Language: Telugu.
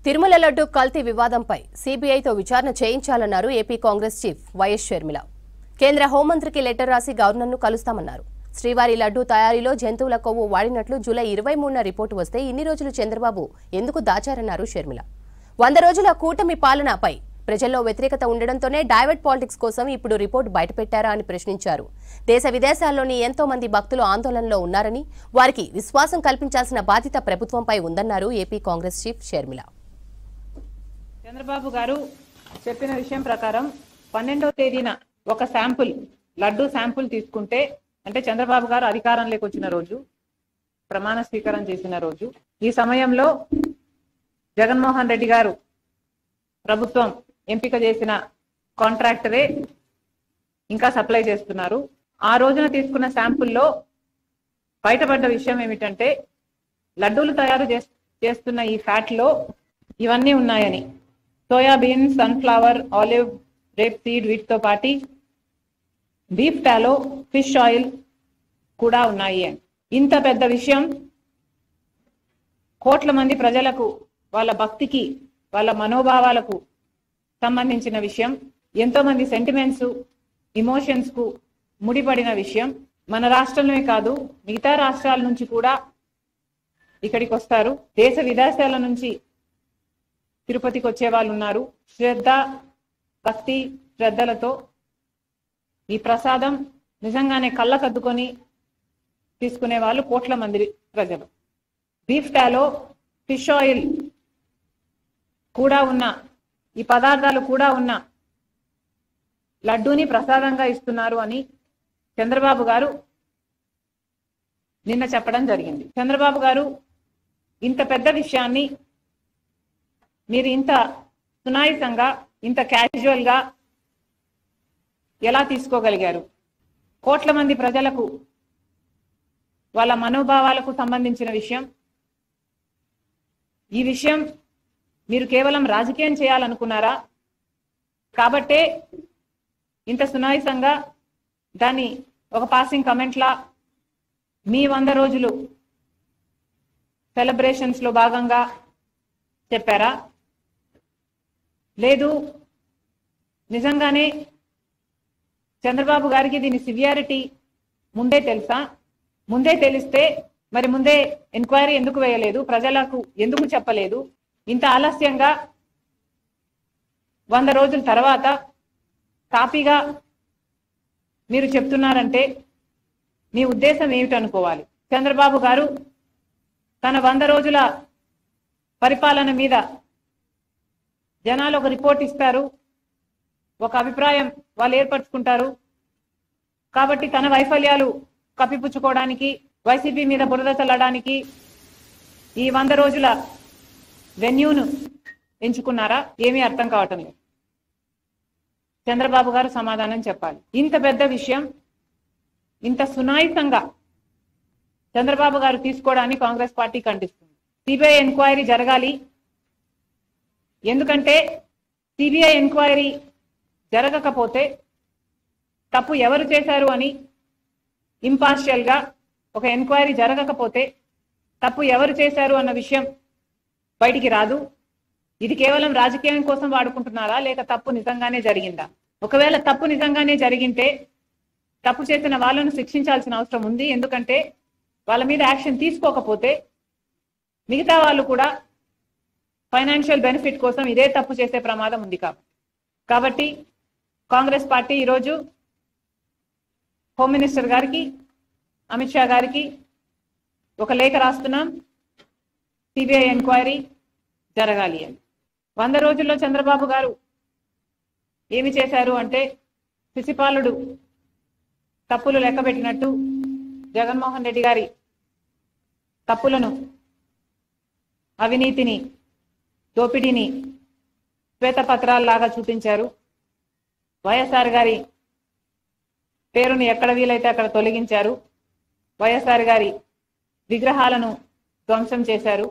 తిరుమల లడ్డు కల్తీ వివాదంపై సీబీఐతో విచారణ చేయించాలన్నారు AP Congress chief YS Sharmila. కేంద్ర హోంమంత్రికి లెటర్ రాసి గవర్నర్ను కలుస్తామన్నారు. శ్రీవారి లడ్డు తయారీలో జంతువుల కొవ్వు వాడినట్లు జూలై 23న రిపోర్టు వస్తే ఇన్ని రోజులు చంద్రబాబు ఎందుకు దాచారన్నారు షర్మిల. 100 రోజుల కూటమి పాలనపై ప్రజల్లో వ్యతిరేకత ఉండడంతోనే డైవర్ట్ పాలిటిక్స్ కోసం ఇప్పుడు రిపోర్టు బయటపెట్టారా అని ప్రశ్నించారు. దేశ విదేశాల్లోని ఎంతో మంది భక్తులు ఆందోళనలో ఉన్నారని, వారికి విశ్వాసం కల్పించాల్సిన బాధ్యత ప్రభుత్వంపై ఉందన్నారు AP Congress chief Sharmila. Chandrababu గారు చెప్పిన విషయం ప్రకారం 12వ తేదీన ఒక శాంపుల్ లడ్డు శాంపుల్ తీసుకుంటే, అంటే చంద్రబాబు గారు అధికారంలోకి వచ్చిన రోజు, ప్రమాణ స్వీకారం చేసిన రోజు, ఈ సమయంలో జగన్మోహన్ రెడ్డి గారు ప్రభుత్వం ఎంపిక చేసిన కాంట్రాక్టరే ఇంకా సప్లై చేస్తున్నారు. ఆ రోజున తీసుకున్న శాంపుల్లో బయటపడ్డ విషయం ఏమిటంటే, లడ్డూలు తయారు చేస్తున్న ఈ ఫ్యాట్ లో ఇవన్నీ ఉన్నాయని, soybean, sunflower, olive, rape seed, వీటితో పాటు బీఫ్ టాలో, ఫిష్ ఆయిల్ కూడా ఉన్నాయి అని. ఇంత పెద్ద విషయం కోట్ల మంది ప్రజలకు, వాళ్ళ భక్తికి, వాళ్ళ మనోభావాలకు సంబంధించిన విషయం, ఎంతో మంది సెంటిమెంట్స్, ఇమోషన్స్ కు ముడిపడిన విషయం. మన రాష్ట్రంలోనే కాదు, మిగతా రాష్ట్రాల నుంచి కూడా ఇక్కడికి వస్తారు. దేశ విదేశాల నుంచి తిరుపతికి వచ్చే వాళ్ళు ఉన్నారు. శ్రద్ధ, భక్తి, శ్రద్ధలతో ఈ ప్రసాదం నిజంగానే కళ్ళకద్దుకొని తీసుకునే వాళ్ళు కోట్ల మంది ప్రజలు. బీఫ్ టాలో, ఫిష్ ఆయిల్ కూడా ఉన్న, ఈ పదార్థాలు కూడా ఉన్న లడ్డూని ప్రసాదంగా ఇస్తున్నారు అని చంద్రబాబు గారు నిన్న చెప్పడం జరిగింది. చంద్రబాబు గారు ఇంత పెద్ద విషయాన్ని మీరు ఇంత సునాయాసంగా, ఇంత క్యాజువల్ గా ఎలా తీసుకోగలిగారు? కోట్ల మంది ప్రజలకు, వాళ్ళ మనోభావాలకు సంబంధించిన విషయం. ఈ విషయం మీరు కేవలం రాజకీయం చేయాలనుకున్నారా? కాబట్టే ఇంత సునాయాసంగా దాన్ని ఒక పాసింగ్ కమెంట్లా మీ 100 రోజులు సెలబ్రేషన్స్ లో భాగంగా చెప్పారా? లేదు, నిజంగానే చంద్రబాబు గారికి దీని సివియారిటీ ముందే తెలుసా? ముందే తెలిస్తే మరి ముందే ఎంక్వైరీ ఎందుకు వేయలేదు? ప్రజలకు ఎందుకు చెప్పలేదు? ఇంత ఆలస్యంగా 100 రోజుల తర్వాత తాపీగా మీరు చెప్తున్నారంటే మీ ఉద్దేశం ఏమిటనుకోవాలి? చంద్రబాబు గారు తన 100 రోజుల పరిపాలన మీద జనాలు ఒక రిపోర్ట్ ఇస్తారు, ఒక అభిప్రాయం వాళ్ళు ఏర్పరచుకుంటారు. కాబట్టి తన వైఫల్యాలు కప్పిపుచ్చుకోవడానికి, వైసీపీ మీద బురద చల్లడానికి ఈ 100 రోజుల వెన్యూను ఎంచుకున్నారా? ఏమీ అర్థం కావటం లేదు. చంద్రబాబు గారు సమాధానం చెప్పాలి. ఇంత పెద్ద విషయం ఇంత సునాయాసంగా చంద్రబాబు గారు తీసుకోవడాన్ని కాంగ్రెస్ పార్టీ ఖండిస్తుంది. సిబిఐ ఎంక్వైరీ జరగాలి. ఎందుకంటే సిబిఐ ఎంక్వైరీ జరగకపోతే తప్పు ఎవరు చేశారు అని ఇంపార్షియల్ గా ఒక ఎంక్వైరీ జరగకపోతే తప్పు ఎవరు చేశారు అన్న విషయం బయటికి రాదు. ఇది కేవలం రాజకీయం కోసం వాడుకుంటున్నారా, లేక తప్పు నిజంగానే జరిగిందా? ఒకవేళ తప్పు నిజంగానే జరిగింటే తప్పు చేసిన వాళ్ళను శిక్షించాల్సిన అవసరం ఉంది. ఎందుకంటే వాళ్ళ మీద యాక్షన్ తీసుకోకపోతే మిగతా వాళ్ళు కూడా ఫైనాన్షియల్ బెనిఫిట్ కోసం ఇదే తప్పు చేసే ప్రమాదం ఉంది. కాబట్టి కాంగ్రెస్ పార్టీ ఈరోజు హోమ్ మినిస్టర్ గారికి, అమిత్ షా గారికి ఒక లేఖ రాస్తున్నాం, సిబిఐ ఎంక్వైరీ జరగాలి అని. 100 రోజుల్లో చంద్రబాబు గారు ఏమి చేశారు అంటే, శిశుపాలుడు తప్పులు లెక్కబెట్టినట్టు జగన్మోహన్ రెడ్డి గారి తప్పులను, అవినీతిని, దోపిడీని శ్వేతపత్రాల్లాగా చూపించారు. వైఎస్ఆర్ గారి పేరును ఎక్కడ వీలైతే అక్కడ తొలగించారు. వైఎస్ఆర్ గారి విగ్రహాలను ధ్వంసం చేశారు.